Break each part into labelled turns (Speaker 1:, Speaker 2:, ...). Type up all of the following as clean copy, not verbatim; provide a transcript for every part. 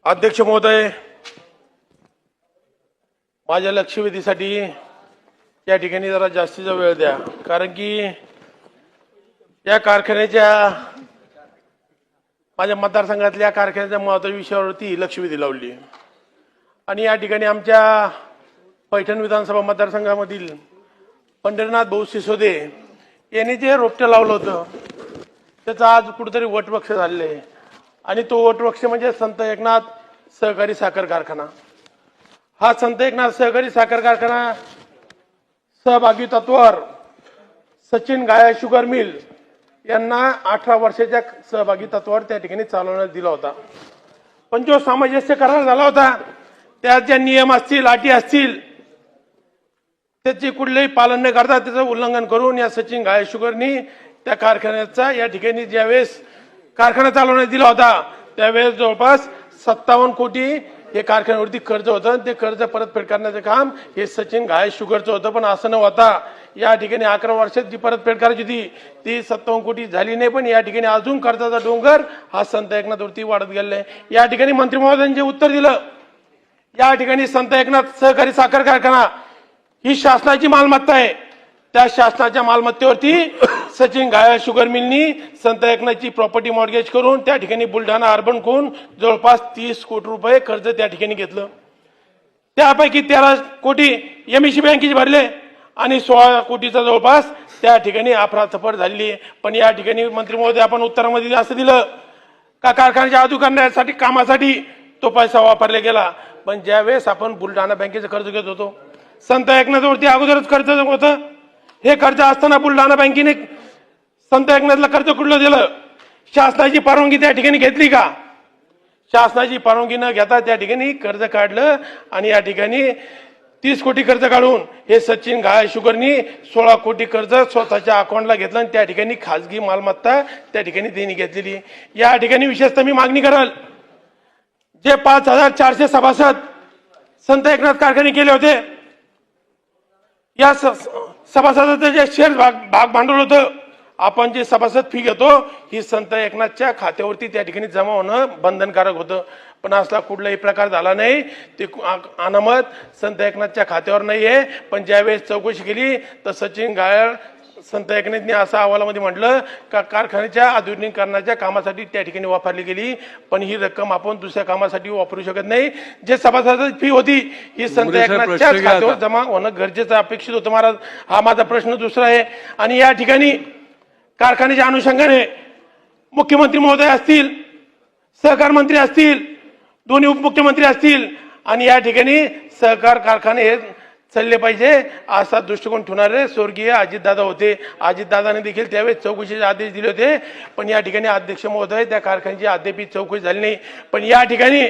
Speaker 1: अध्यक्ष महोदय, माझ्या लक्षवेधीसाठी या ठिकाणी जरा जास्तीचा वेळ द्या, कारण की या कारखान्याच्या माझ्या मतदारसंघातल्या कारखान्याच्या महत्त्वाच्या विषयावरती लक्षवेधी लावली आणि या ठिकाणी आमच्या पैठण विधानसभा मतदारसंघामधील पंढरीनाथ भाऊ सिसोदे यांनी जे रोपटं लावलं होतं त्याचं आज कुठेतरी वटवृक्ष झालेलं आहे आणि तो वटवृक्ष म्हणजे संत एकनाथ सहकारी साखर कारखाना। हा संत एकनाथ सहकारी साखर कारखाना सहभागी तत्वावर सचिन गाया शुगर मिल यांना 18 वर्षाच्या सहभागी तत्वावर त्या ठिकाणी चालवण्यात दिला होता। पण जो सामंजस्य करार झाला होता त्यात ज्या नियम असतील, अटी असतील, त्याचे कुठलेही पालन न करता त्याचं उल्लंघन करून या सचिन गाया शुगरनी त्या कारखान्याचा या ठिकाणी ज्यावेळेस कारखाना चालवण्यात दिला होता त्यावेळेस जवळपास 57 कोटी हे कारखान्यावरती कर्ज होतं। ते कर्ज परतफेड करण्याचं काम हे सचिन गाया शुगरचं होतं, पण असं न होता या ठिकाणी 11 वर्षात जी परतफेड करायची होती ती 57 कोटी झाली नाही, पण या ठिकाणी अजून कर्जाचा डोंगर हा संत एकनाथवरती वाढत गेलेला आहे। या ठिकाणी मंत्री महोदयांनी जे उत्तर दिलं, या ठिकाणी संत एकनाथ सहकारी साखर कारखाना ही शासनाची मालमत्ता आहे, त्या शासनाच्या मालमत्तेवरती सचिन गाया शुगर मिलनी संत एकनाथची प्रॉपर्टी मॉर्गेज करून त्या ठिकाणी बुलढाणा अर्बन करून जवळपास 30 कोटी रुपये कर्ज त्या ठिकाणी घेतलं। त्यापैकी 13 कोटी एमईसी बँकेचे भरले आणि 16 कोटीचा जवळपास त्या ठिकाणी अफरातफर झालेली। पण या ठिकाणी मंत्री महोदय आपण उत्तरामध्ये असं दिलं का कारखान्याच्या आधुनिकीकरणासाठी कामासाठी तो पैसा वापरला गेला, पण ज्यावेळेस आपण बुलढाणा बँकेचं कर्ज घेत होतो संत एकनाथवरती अगोदरच कर्ज होतं, हे कर्ज असताना बुलढाणा बँकेने संत एकनाथला कर्ज कुठलं दिलं? शासनाची परवानगी त्या ठिकाणी घेतली का? शासनाची परवानगी न घेता त्या ठिकाणी कर्ज काढलं आणि या ठिकाणी 30 कोटी कर्ज काढून हे सचिन गाया शुगरनी 16 कोटी कर्ज स्वतःच्या अकाउंटला घेतलं आणि त्या ठिकाणी खासगी मालमत्ता त्या ठिकाणी देणी घेतलेली। या ठिकाणी विशेषतः मी मागणी कराल, जे 5400 सभासद संत एकनाथ कारखाने केले होते, या सभासदाचं जे शेअर भाग भांडवल होतं, आपण जे सभासद फी घेतो ही संत एकनाथच्या खात्यावरती त्या ठिकाणी जमा होणं बंधनकारक होतं, पण असला कुठलाही प्रकार झाला नाही। ते अनामत संत एकनाथच्या खात्यावर नाही आहे। पण ज्यावेळेस चौकशी केली तर सचिन गाया संत एकनाथने असं अहवालामध्ये म्हटलं का कारखान्याच्या आधुनिकीकरणाच्या कामासाठी त्या ठिकाणी वापरली गेली, पण ही रक्कम आपण दुसऱ्या कामासाठी वापरू शकत नाही। जे सभासदाची फी होती ही संत एकनाथच्या खात्यावर जमा होणं गरजेचं अपेक्षित होतं। महाराज, हा माझा प्रश्न दुसरा आहे। आणि या ठिकाणी कारखान्याच्या अनुषंगाने मुख्यमंत्री महोदय असतील, सहकार मंत्री असतील, दोन्ही उपमुख्यमंत्री असतील आणि या ठिकाणी सहकार कारखाने हे चालले पाहिजे असा दृष्टिकोन ठेवणारे स्वर्गीय अजितदादा होते। अजितदादाने देखील त्यावेळेस चौकशीचे आदेश दिले होते, पण या ठिकाणी अध्यक्ष महोदय त्या कारखान्याची अद्याप चौकशी झाली नाही। पण या ठिकाणी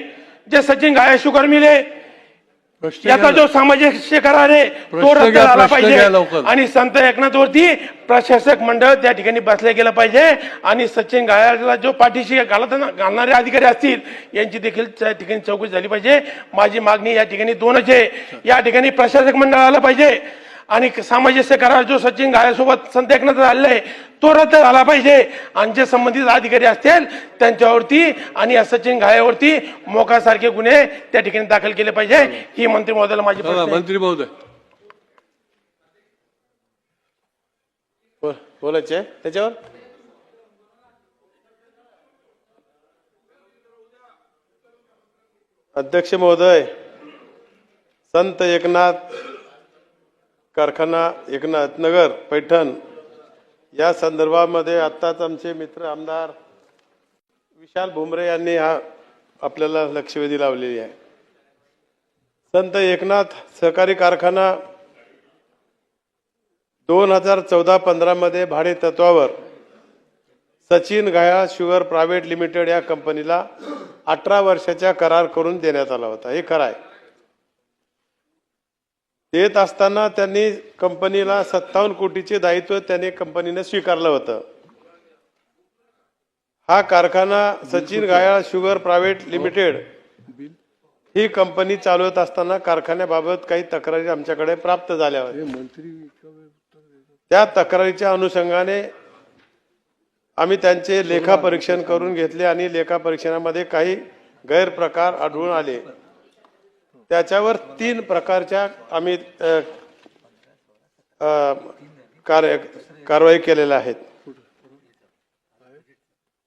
Speaker 1: जे सचिन गाया शुगर मिल आहे याचा जो सामंजस्य करार आहे तो रद्द झाला पाहिजे आणि संत एकनाथवरती प्रशासक मंडळ त्या ठिकाणी बसले गेलं पाहिजे आणि सचिन गायाला जो पाठीशी घालणारे अधिकारी असतील यांची देखील त्या ठिकाणी चौकशी झाली पाहिजे। माझी मागणी या ठिकाणी दोनच आहे, या ठिकाणी प्रशासक मंडळ आलं पाहिजे आणि सामंजस्य करार जो सचिन गायासोबत संत एकनाथ झालेला आहे तो रद्द झाला पाहिजे आणि जे संबंधित अधिकारी असतील त्यांच्यावरती आणि या सचिन गायावरती मोकासारखे गुन्हे त्या ठिकाणी दाखल केले पाहिजे। ही मंत्री महोदयाला माझी
Speaker 2: मंत्री महोदय
Speaker 1: बोलायचे त्याच्यावर।
Speaker 3: अध्यक्ष महोदय, संत एकनाथ कारखाना एकनाथ नगर पैठण या संदर्भामध्ये आत्ताच आमचे मित्र आमदार विशाल भुमरे यांनी आपल्याला लक्षवेधी लावलेली आहे। संत एकनाथ सहकारी कारखाना 2014-15 मध्ये भाडे तत्वावर सचिन गाया शुगर प्रायव्हेट लिमिटेड या कंपनीला 18 वर्षाचा करार करून देण्यात आला होता। हे खरं आहे। देत असताना त्यांनी कंपनीला 57 कोटीचे दायित्व त्याने कंपनीने स्वीकारलं होतं। हा कारखाना सचिन गाया शुगर प्रायव्हेट लिमिटेड ही कंपनी चालवत असताना कारखान्याबाबत काही तक्रारी आमच्याकडे प्राप्त झाल्या होत्या। त्या तक्रारीच्या अनुषंगाने आम्ही त्यांचे लेखा परीक्षण करून घेतले आणि लेखा परीक्षणामध्ये काही गैरप्रकार आढळून आले त्याच्यावर 3 प्रकारच्या आम्ही कारवाई केलेल्या आहेत.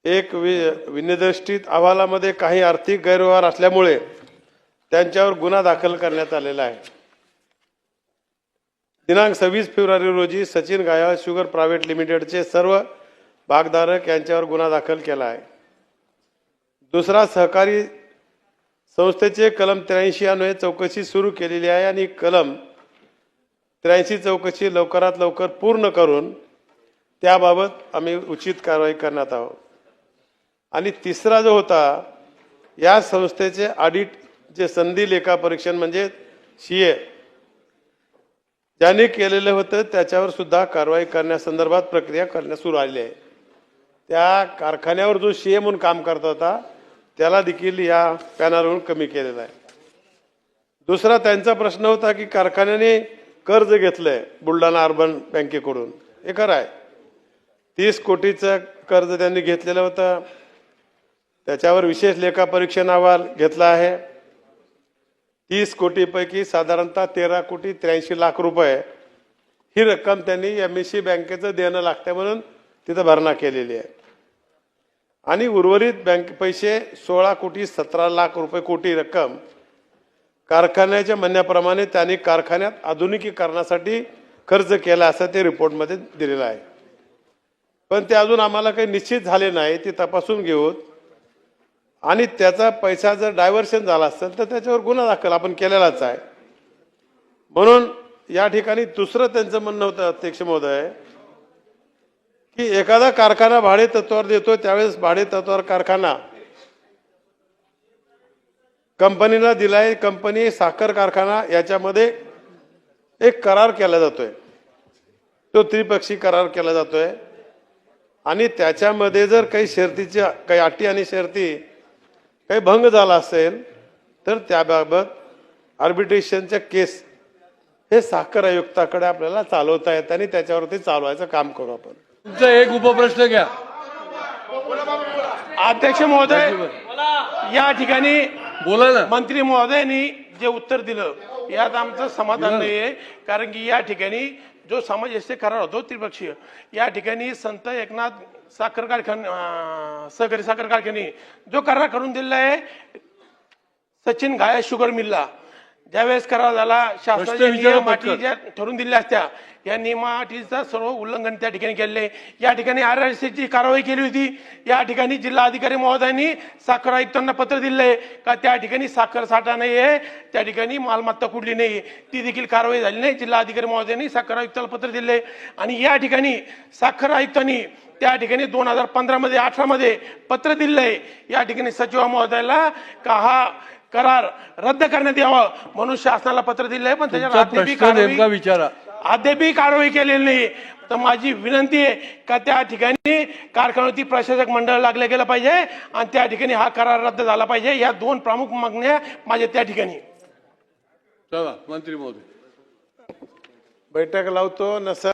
Speaker 3: एक विनिर्दिष्ट अहवालामध्ये काही आर्थिक गैरव्यवहार असल्यामुळे त्यांच्यावर गुन्हा दाखल करण्यात आलेला आहे. दिनांक 26 फेब्रुवारी रोजी सचिन गायळ शुगर प्रायव्हेट लिमिटेडचे सर्व भागधारक यांच्यावर गुन्हा दाखल केला आहे. दुसरा, सहकारी संस्थेचे कलम 83 अन्वये चौकशी सुरू केलेली आहे आणि कलम 83 चौकशी लवकरात लवकर पूर्ण करून त्याबाबत आम्ही उचित कारवाई करण्यात आहोत. आणि तिसरा जो होता, या संस्थेचे ऑडिट जे संधी लेखापरीक्षण म्हणजे CA ज्यांनी केलेलं होतं त्याच्यावर सुद्धा कारवाई करण्यासंदर्भात प्रक्रिया करण्यास सुरू आली आहे. त्या कारखान्यावर जो CA म्हणून काम करत होता त्याला देखील या पॅनलवरून कमी केलेला आहे. दुसरा त्यांचा प्रश्न होता की कारखान्याने कर्ज घेतलंय बुलढाणा अर्बन बँकेकडून. हे खरं आहे, 30 कोटीचं कर्ज त्यांनी घेतलेलं होतं. त्याच्यावर विशेष लेखापरीक्षण अहवाल घेतला आहे. 30 कोटीपैकी साधारणतः 13 कोटी 83 लाख रुपये ही रक्कम त्यांनी MSC बँकेचं देणं लागतं म्हणून तिथं भरणा केलेली आहे. आणि उर्वरित बँक पैसे 16 कोटी 17 लाख रुपये कोटी रक्कम कारखान्याच्या म्हणण्याप्रमाणे त्यांनी कारखान्यात आधुनिकीकरणासाठी खर्च केला असं ते रिपोर्टमध्ये दिलेलं आहे. पण ते अजून आम्हाला काही निश्चित झाले नाही, ते तपासून घेऊन आणि त्याचा पैसा जर डायव्हर्शन झाला असेल तर त्याच्यावर गुन्हा दाखल आपण केलेलाच आहे. म्हणून या ठिकाणी दुसरं त्यांचं म्हणणं होतं अध्यक्ष महोदय की एखादा कारखाना भाडे तत्वावर देतो त्यावेळेस भाडे तत्वावर कारखाना कंपनीला दिलाय. कंपनी साखर कारखाना याच्यामध्ये एक करार केला जातोय, तो त्रिपक्षी करार केला जातोय आणि त्याच्यामध्ये जर काही शर्तीच्या काही अटी आणि शर्ती काही भंग झाला असेल तर त्याबाबत आर्बिट्रेशनच्या केस हे साखर आयुक्ताकडे आपल्याला चालवता येत आणि त्याच्यावरती चालवायचं काम करू आपण.
Speaker 2: तुमचा एक उपप्रश्न घ्या.
Speaker 1: अध्यक्ष महोदय, या ठिकाणी
Speaker 2: बोला ना.
Speaker 1: मंत्री महोदयांनी जे उत्तर दिलं यात आमचं समाधान नाही आहे. कारण की या ठिकाणी जो सामंजस्य करार होतो त्रिपक्षीय, या ठिकाणी संत एकनाथ साखर कारखाना सहकारी साखर कारखाने जो करार करून दिलेला आहे सचिन गायळ शुगर मिलला, ज्यावेळेस करार झाला शासनाच्या नियम अटी ज्या ठरवून दिल्या असत्या या नियमाटीचा सर्व उल्लंघन त्या ठिकाणी केले. या ठिकाणी RRCची कारवाई केली होती. या ठिकाणी जिल्हा अधिकारी महोदयांनी साखर आयुक्तांना पत्र दिलंय का त्या ठिकाणी साखर साठा नाही आहे, त्या ठिकाणी मालमत्ता कुठली नाही, ती देखील कारवाई झाली नाही. जिल्हा अधिकारी महोदयांनी साखर आयुक्ताला पत्र दिले आणि या ठिकाणी साखर आयुक्तांनी त्या ठिकाणी 2015 मध्ये 18 मध्ये पत्र दिलंय या ठिकाणी सचिव महोदयाला का हा करार रद्द करण्यात यावा म्हणून शासनाला पत्र दिलंय. पण त्याच्यावर
Speaker 2: विचारा
Speaker 1: अद्यापही कारवाई केलेली नाही. तर माझी विनंती आहे का त्या ठिकाणी कारखान्यावरती प्रशासक मंडळ लागलं गेलं पाहिजे आणि त्या ठिकाणी हा करार रद्द झाला पाहिजे. या 2 प्रमुख मागण्या माझ्या त्या ठिकाणी.
Speaker 2: चला मंत्री महोदय.
Speaker 3: बैठक लावतो. नसं